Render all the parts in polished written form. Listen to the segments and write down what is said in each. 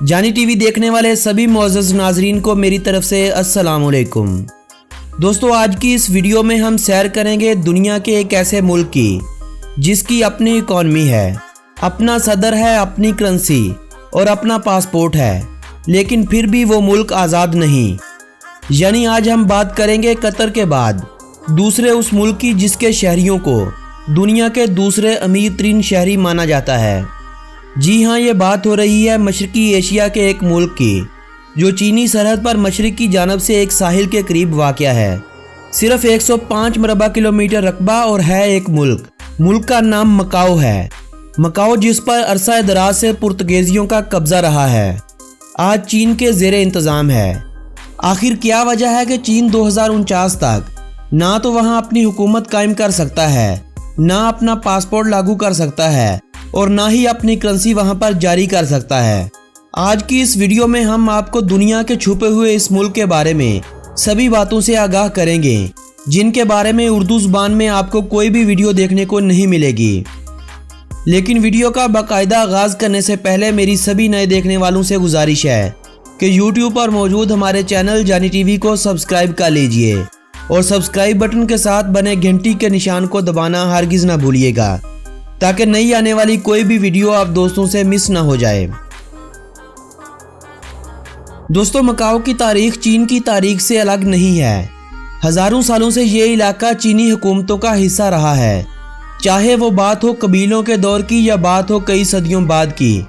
जानी टीवी देखने वाले सभी मुअज़्ज़ज़ नाज़रीन को मेरी तरफ से अस्सलाम वालेकुम। दोस्तों, आज की इस वीडियो में हम सैर करेंगे दुनिया के एक ऐसे मुल्क की जिसकी अपनी इकॉनमी है, अपना सदर है, अपनी करेंसी और अपना पासपोर्ट है, लेकिन फिर भी वो मुल्क आज़ाद नहीं। यानी आज हम बात करेंगे कतर के बाद दूसरे उस मुल्क की जिसके शहरियों को दुनिया के दूसरे अमीर तरीन शहरी माना जाता है। जी हाँ, ये बात हो रही है मशरकी एशिया के एक मुल्क की जो चीनी सरहद पर मशरिक की जानब से एक साहिल के करीब वाक़या है। सिर्फ 105 मरबा किलोमीटर रकबा और है एक मुल्क का नाम मकाओ है। मकाओ जिस पर अरसा दराज से पुर्तगीजियों का कब्जा रहा है, आज चीन के ज़ेरे इंतज़ाम है। आखिर क्या वजह है कि चीन 2049 तक ना तो वहाँ अपनी हुकूमत कायम कर सकता है, ना अपना पासपोर्ट लागू कर सकता है और ना ही अपनी करेंसी वहाँ पर जारी कर सकता है। आज की इस वीडियो में हम आपको दुनिया के छुपे हुए इस मुल्क के बारे में सभी बातों से आगाह करेंगे जिनके बारे में उर्दू ज़ुबान में आपको कोई भी वीडियो देखने को नहीं मिलेगी। लेकिन वीडियो का बाकायदा आगाज़ करने से पहले मेरी सभी नए देखने वालों से गुजारिश है कि यूट्यूब पर मौजूद हमारे चैनल जानी टीवी को सब्सक्राइब कर लीजिए और सब्सक्राइब बटन के साथ बने घंटी के निशान को दबाना हरगिज़ ना भूलिएगा ताकि नई आने वाली कोई भी वीडियो आप दोस्तों से मिस ना हो जाए। दोस्तों, मकाओ की तारीख चीन की तारीख से अलग नहीं है। हज़ारों सालों से ये इलाका चीनी हुकूमतों का हिस्सा रहा है, चाहे वो बात हो कबीलों के दौर की या बात हो कई सदियों बाद की।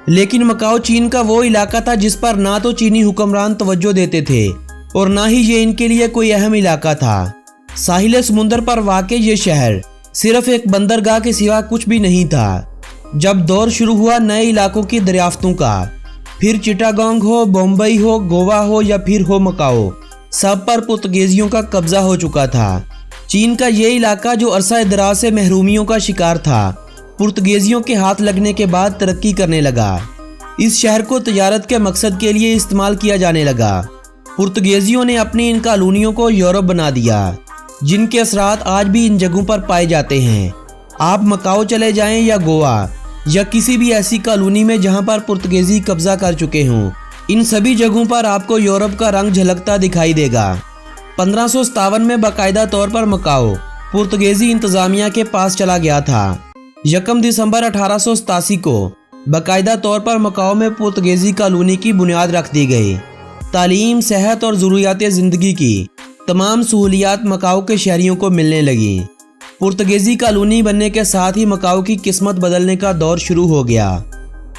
लेकिन मकाओ चीन का वो इलाका था जिस पर ना तो चीनी हुक्मरान तवज्जो देते थे और ना ही ये इनके लिए कोई अहम इलाका था। साहिल समुंदर पर वाक़े ये शहर सिर्फ एक बंदरगाह के सिवा कुछ भी नहीं था। जब दौर शुरू हुआ नए इलाकों की दरियाफ्तों का, फिर चिटागोंग हो, बम्बई हो, गोवा हो या फिर हो मकाओ, सब पर पुर्तगीजियों का कब्जा हो चुका था। चीन का ये इलाका जो अरसा दराज से महरूमियों का शिकार था, पुर्तगीजियों के हाथ लगने के बाद तरक्की करने लगा। इस शहर को तजारत के मकसद के लिए इस्तेमाल किया जाने लगा। पुर्तगीजियों ने अपनी इन कॉलोनियों को यूरोप बना दिया, जिनके असरात आज भी इन जगहों पर पाए जाते हैं। आप मकाओ चले जाएं या गोवा या किसी भी ऐसी कॉलोनी में जहां पर पुर्तगीजी कब्जा कर चुके हों, इन सभी जगहों पर आपको यूरोप का रंग झलकता दिखाई देगा। 1557 में बाकायदा तौर पर मकाओ पुर्तगीजी इंतज़ामिया के पास चला गया था। 1 दिसंबर 1887 को बाकायदा तौर पर मकाओ में पुर्तगीजी कॉलोनी की बुनियाद रख दी गई। तालीम, सेहत और ज़रूरियात ज़िंदगी की तमाम सहूलियात मकाओ के शहरियों को मिलने लगी। पुर्तगीजी कॉलोनी बनने के साथ ही मकाओ की किस्मत बदलने का दौर शुरू हो गया।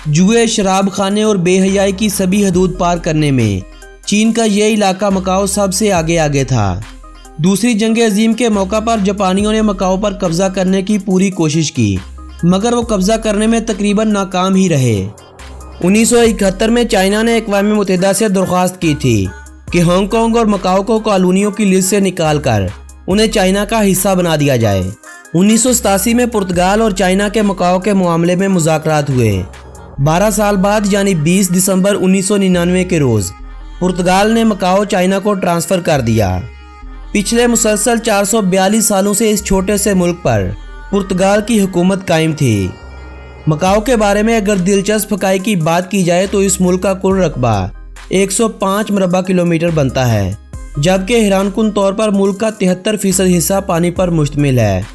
जुए, शराब खाने और बेहयाई की सभी हदूद पार करने में चीन का ये इलाका मकाओ सबसे आगे था। दूसरी जंग अजीम के मौका पर जापानियों ने मकाओ पर कब्जा करने की पूरी कोशिश की, मगर वो कब्जा करने में तकरीबन नाकाम ही रहे। 1971 में चाइना ने अक़वाम मुत्तहिदा से दरख्वास्त की थी कि हांगकांग और मकाओ को कॉलोनियों की लिस्ट से निकालकर उन्हें चाइना का हिस्सा बना दिया जाए। 1987 में पुर्तगाल और चाइना के मकाओ के मामले में मुज़ाकरात हुए। 12 साल बाद यानी 20 दिसंबर 1999 के रोज़ पुर्तगाल ने मकाओ चाइना को ट्रांसफ़र कर दिया। पिछले मुसलसल 442 सालों से इस छोटे से मुल्क पर पुर्तगाल की हुकूमत कायम थी। मकाओ के बारे में अगर दिलचस्प हक़ाइक़ की बात की जाए तो इस मुल्क का कुल रकबा 105 मरबा किलोमीटर बनता है, जबकि हैरानकुन तौर पर मुल्क का 73% हिस्सा पानी पर मुश्तमिल है।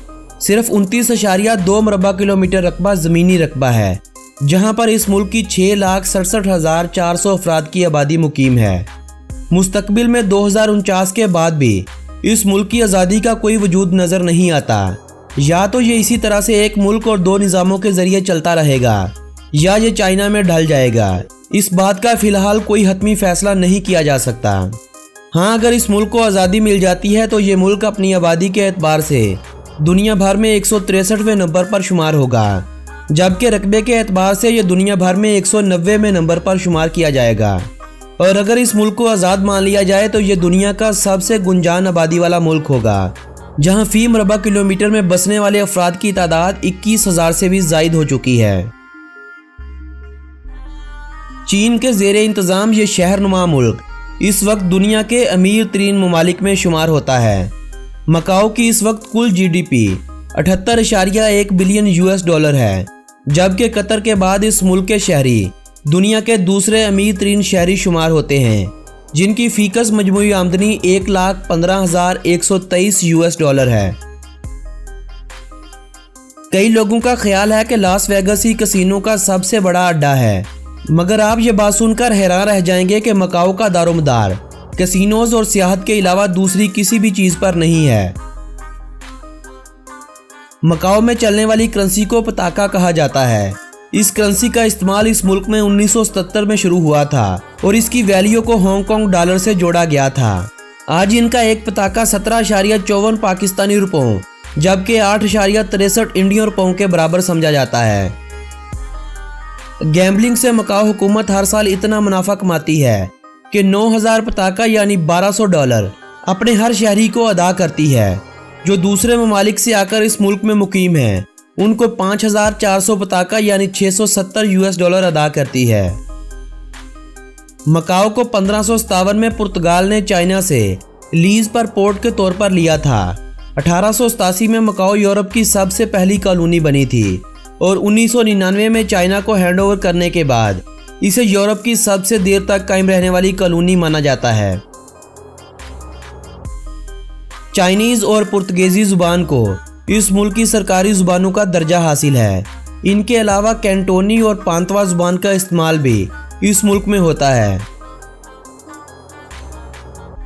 सिर्फ 29.2 मरबा किलोमीटर रकबा ज़मीनी रकबा है, जहां पर इस मुल्क की 6,67,400 अफराद की आबादी मुकीम है। मुस्तकबिल में 2049 के बाद भी इस मुल्क की आज़ादी का कोई वजूद नज़र नहीं आता। या तो ये इसी तरह से एक मुल्क और 2 निज़ामों के ज़रिए चलता रहेगा या ये चाइना में ढल जाएगा। इस बात का फ़िलहाल कोई हतमी फ़ैसला नहीं किया जा सकता। हाँ, अगर इस मुल्क को आज़ादी मिल जाती है तो ये मुल्क अपनी आबादी के एतबार से दुनिया भर में 163वें नंबर पर शुमार होगा, जबकि रकबे के एतबार से ये दुनिया भर में 190वें नंबर पर शुमार किया जाएगा। और अगर इस मुल्क को आज़ाद मान लिया जाए तो ये दुनिया का सबसे गुंजान आबादी वाला मुल्क होगा, जहाँ फ़ी मरबा किलोमीटर में बसने वाले अफराद की तादाद 21,000 से भी ज़ायद हो चुकी है। चीन के ज़ेरे इंतज़ाम ये शहरनुमा मुल्क इस वक्त दुनिया के अमीर तरीन ममालिक में शुमार होता है। मकाओ की इस वक्त कुल GDP 78.1 बिलियन US डॉलर है, जबकि कतर के बाद इस मुल्क के शहरी दुनिया के दूसरे अमीर तरीन शहरी शुमार होते हैं, जिनकी फीकस मजमूई आमदनी 1,15,123 US डॉलर है। कई लोगों का ख्याल है कि लास वेगास ही कसीनो का सबसे बड़ा अड्डा है, मगर आप ये बात सुनकर हैरान रह जाएंगे कि मकाओ का दारोमदार कैसीनोज और सियाहत के अलावा दूसरी किसी भी चीज पर नहीं है। मकाओ में चलने वाली करेंसी को पताका कहा जाता है। इस करेंसी का इस्तेमाल इस मुल्क में 1977 में शुरू हुआ था और इसकी वैल्यू को हांगकांग डॉलर से जोड़ा गया था। आज इनका एक पताका 17.54 पाकिस्तानी रुपयों जबकि 8.63 इंडियन रुपयों के बराबर समझा जाता है। गैम्बलिंग से मकाओ हुकूमत हर साल इतना मुनाफा कमाती है कि 9,000 पताका यानी $1,200 अपने हर शहरी को अदा करती है। जो दूसरे ममालिक से आकर इस मुल्क में मुकीम है उनको 5,400 पताका यानी $670 US अदा करती है। मकाओ को 1557 में पुर्तगाल ने चाइना से लीज पर पोर्ट के तौर पर लिया था। 1887 में मकाओ यूरोप की सबसे पहली कॉलोनी बनी थी और 1999 में चाइना को हैंडओवर करने के बाद इसे यूरोप की सबसे देर तक कायम रहने वाली कॉलोनी माना जाता है। चाइनीज और पुर्तगाली जुबान को इस मुल्क की सरकारी जुबानों का दर्जा हासिल है। इनके अलावा कैंटोनी और पांतवा जुबान का इस्तेमाल भी इस मुल्क में होता है।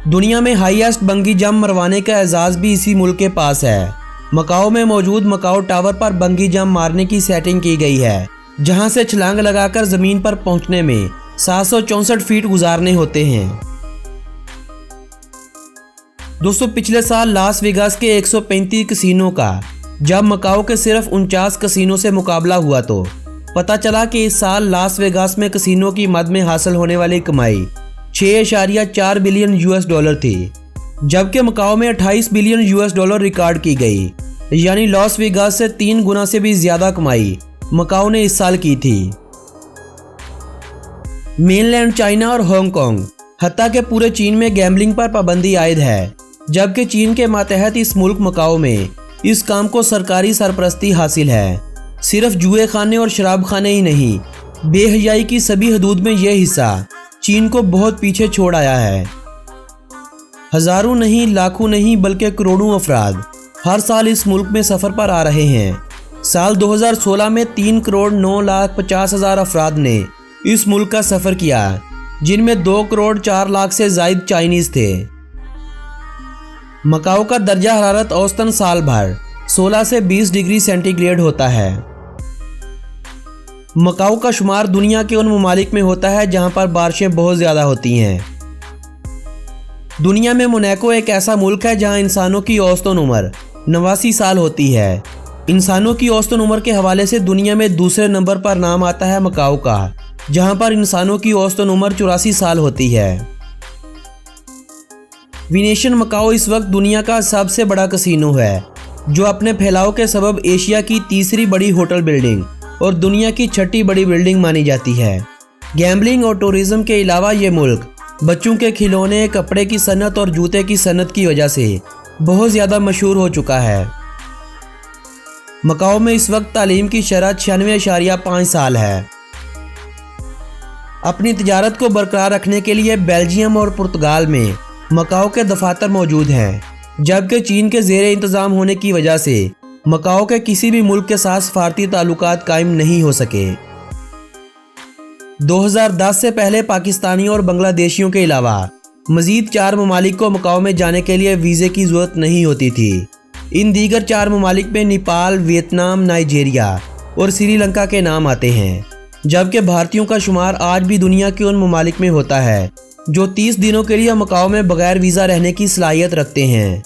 दुनिया में हाईएस्ट बंगी जंप मरवाने का एजाज भी इसी मुल्क के पास है। मकाओ में मौजूद मकाओ टावर पर बंगी जंप मारने की सेटिंग की गई है, जहां से छलांग लगाकर जमीन पर पहुंचने में 764 फीट गुजारने होते हैं। दोस्तों, पिछले साल लास वेगास के 135 कसीनो का जब मकाओ के सिर्फ 49 कसीनो से मुकाबला हुआ तो पता चला कि इस साल लास वेगास में कसीनो की मद में हासिल होने वाली कमाई 6.4 बिलियन US थी, जबकि मकाओ में 28 बिलियन US रिकॉर्ड की गई, यानी लास वेगास से 3 गुना से भी ज्यादा कमाई मकाओ ने इस साल की थी। मेनलैंड चाइना और हांगकांग हत्ता के पूरे चीन में गैम्बलिंग पर पाबंदी आयद है, जबकि चीन के मातहत इस मुल्क मकाओ में इस काम को सरकारी सरपरस्ती हासिल है। सिर्फ जुए खाने और शराब खाने ही नहीं, बेहयाई की सभी हदूद में यह हिस्सा चीन को बहुत पीछे छोड़ आया है। हजारों नहीं, लाखों नहीं, बल्कि करोड़ों अफराद हर साल इस मुल्क में सफर पर आ रहे हैं। साल 2016 में 3,09,50,000 अफराद ने इस मुल्क का सफर किया, जिनमें 2,04,00,000 से जायद चाइनीज थे। मकाओ का दर्जा हरारत औसतन साल भर 16 से 20 डिग्री सेंटीग्रेड होता है। मकाओ का शुमार दुनिया के उन ममालिक में होता है जहां पर बारिशें बहुत ज़्यादा होती हैं। दुनिया में मोनाको एक ऐसा मुल्क है जहां इंसानों की औसतन उम्र 89 साल होती है। इंसानों की औसतन उम्र के हवाले से दुनिया में दूसरे नंबर पर नाम आता है मकाओ का, जहां पर इंसानों की औसतन उम्र 84 साल होती है। विनेशन मकाओ इस वक्त दुनिया का सबसे बड़ा कसीनो है, जो अपने फैलाव के सबब एशिया की तीसरी बड़ी होटल बिल्डिंग और दुनिया की छठी बड़ी बिल्डिंग मानी जाती है। गैम्बलिंग और टूरिज्म के अलावा ये मुल्क बच्चों के खिलौने, कपड़े की सनत और जूते की सनत की वजह से बहुत ज़्यादा मशहूर हो चुका है। मकाओ में इस वक्त तालीम की शरह 96.5 साल है। अपनी तिजारत को बरकरार रखने के लिए बेल्जियम और पुर्तगाल में मकाओ के दफातर मौजूद हैं, जबकि चीन के ज़ेरे इंतज़ाम होने की वजह से मकाओ के किसी भी मुल्क के साथ सफारती ताल्लुकात कायम नहीं हो सके। 2010 से पहले पाकिस्तानी और बांग्लादेशियों के अलावा मजीद 4 ममालिक को मकाओ में जाने के लिए वीज़े की ज़रूरत नहीं होती थी। इन दीगर 4 ममालिक में नेपाल, वियतनाम, नाइजीरिया और श्रीलंका के नाम आते हैं, जबकि भारतीयों का शुमार आज भी दुनिया के उन ममालिक में होता है जो 30 दिनों के लिए मकाओ में बगैर वीज़ा रहने की सलाहियत रखते हैं।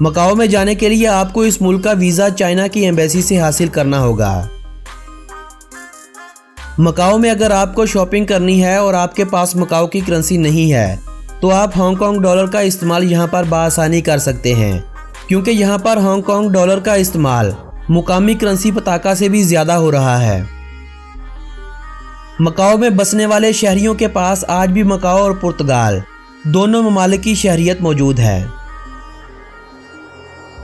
मकाओ में जाने के लिए आपको इस मुल्क का वीज़ा चाइना की एम्बेसी से हासिल करना होगा। मकाओ में अगर आपको शॉपिंग करनी है और आपके पास मकाओ की करेंसी नहीं है तो आप हांगकांग डॉलर का इस्तेमाल यहाँ पर बआसानी कर सकते हैं, क्योंकि यहाँ पर हांगकांग डॉलर का इस्तेमाल मुकामी करेंसी पताका से भी ज़्यादा हो रहा है। मकाओ में बसने वाले शहरियों के पास आज भी मकाओ और पुर्तगाल दोनों ममालिक की शहरियत मौजूद है।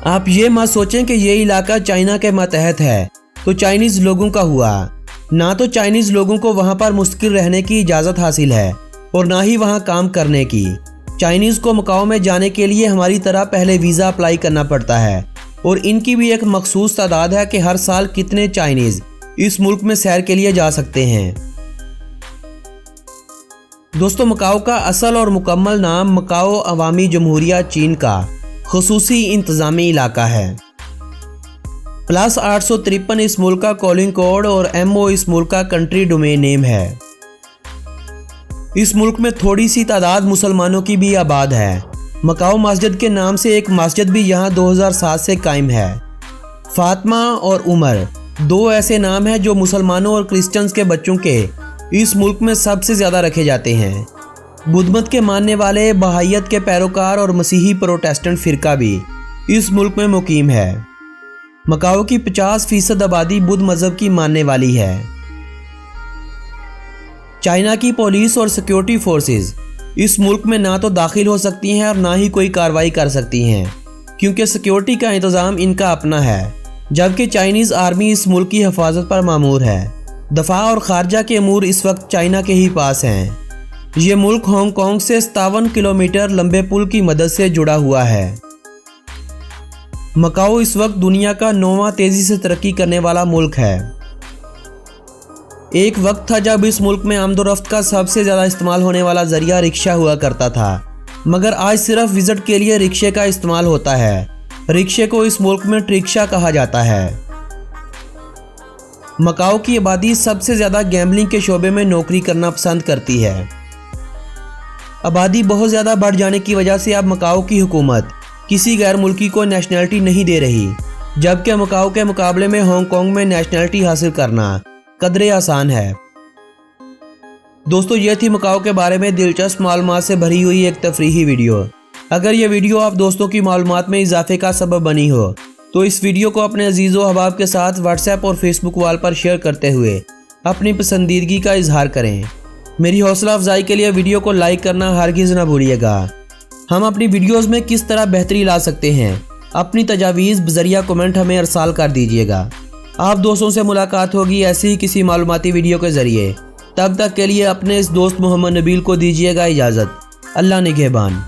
आप ये मत सोचें कि ये इलाका चाइना के मातहत है तो चाइनीज़ लोगों का हुआ। ना तो चाइनीज़ लोगों को वहाँ पर मुस्तकिल रहने की इजाज़त हासिल है और ना ही वहाँ काम करने की। चाइनीज़ को मकाओ में जाने के लिए हमारी तरह पहले वीज़ा अप्लाई करना पड़ता है और इनकी भी एक मखसूस तादाद है कि हर साल कितने चाइनीज़ इस मुल्क में सैर के लिए जा सकते हैं। दोस्तों, मकाओ का असल और मुकम्मल नाम मकाओ अवामी जमहूरिया चीन का खुसूसी इंतज़ामी इलाका है। प्लस 853 इस मुल्क का कॉलिंग कोड और MO इस मुल्क का कंट्री डोमेन नेम है। इस मुल्क में थोड़ी सी तादाद मुसलमानों की भी आबाद है। मकाओ मस्जिद के नाम से एक मस्जिद भी यहाँ 2007 से कायम है। फातिमा और उमर दो ऐसे नाम हैं जो मुसलमानों और क्रिश्चियंस के बच्चों के इस मुल्क में सबसे ज़्यादा रखे जाते हैं। बुद्ध मत के मानने वाले, बहाइयत के पैरोकार और मसीही प्रोटेस्टेंट फ़िरका भी इस मुल्क में मुकीम है। मकाओ की 50% आबादी बुद्ध मज़हब की मानने वाली है। चाइना की पुलिस और सिक्योरिटी फोर्सेस इस मुल्क में ना तो दाखिल हो सकती हैं और ना ही कोई कार्रवाई कर सकती हैं, क्योंकि सिक्योरिटी का इंतज़ाम इनका अपना है, जबकि चाइनीज़ आर्मी इस मुल्क की हिफाजत पर मामूर है। दफा और खारजा के अमूर इस वक्त चाइना के ही पास हैं। ये मुल्क हांगकांग से 57 किलोमीटर लंबे पुल की मदद से जुड़ा हुआ है। मकाओ इस वक्त दुनिया का 9वां तेजी से तरक्की करने वाला मुल्क है। एक वक्त था जब इस मुल्क में आमदोरफ्त का सबसे ज़्यादा इस्तेमाल होने वाला जरिया रिक्शा हुआ करता था, मगर आज सिर्फ विजिट के लिए रिक्शे का इस्तेमाल होता है। रिक्शे को इस मुल्क में ट्रिक्शा कहा जाता है। मकाओ की आबादी सबसे ज़्यादा गैम्बलिंग के शोबे में नौकरी करना पसंद करती है। आबादी बहुत ज़्यादा बढ़ जाने की वजह से अब मकाओ की हुकूमत किसी गैर मुल्की को नेशनैलिटी नहीं दे रही, जबकि मकाओ के मुकाबले में हांगकांग में नेशनैलिटी हासिल करना कदरे आसान है। दोस्तों, ये थी मकाओ के बारे में दिलचस्प मालूमात से भरी हुई एक तफरीही वीडियो। अगर ये वीडियो आप दोस्तों की मालूमात में इजाफे का सबब बनी हो तो इस वीडियो को अपने अजीज़ो अहबाब के साथ व्हाट्सएप और फेसबुक वाल पर शेयर करते हुए अपनी पसंदीदगी का इजहार करें। मेरी हौसला अफजाई के लिए वीडियो को लाइक करना हरगिज़ ना भूलिएगा। हम अपनी वीडियोस में किस तरह बेहतरी ला सकते हैं, अपनी तजावीज़ बज़रिया कमेंट हमें अरसाल कर दीजिएगा। आप दोस्तों से मुलाकात होगी ऐसी ही किसी मालूमाती वीडियो के ज़रिए। तब तक के लिए अपने इस दोस्त मोहम्मद नबील को दीजिएगा इजाज़त। अल्लाह निगहबान।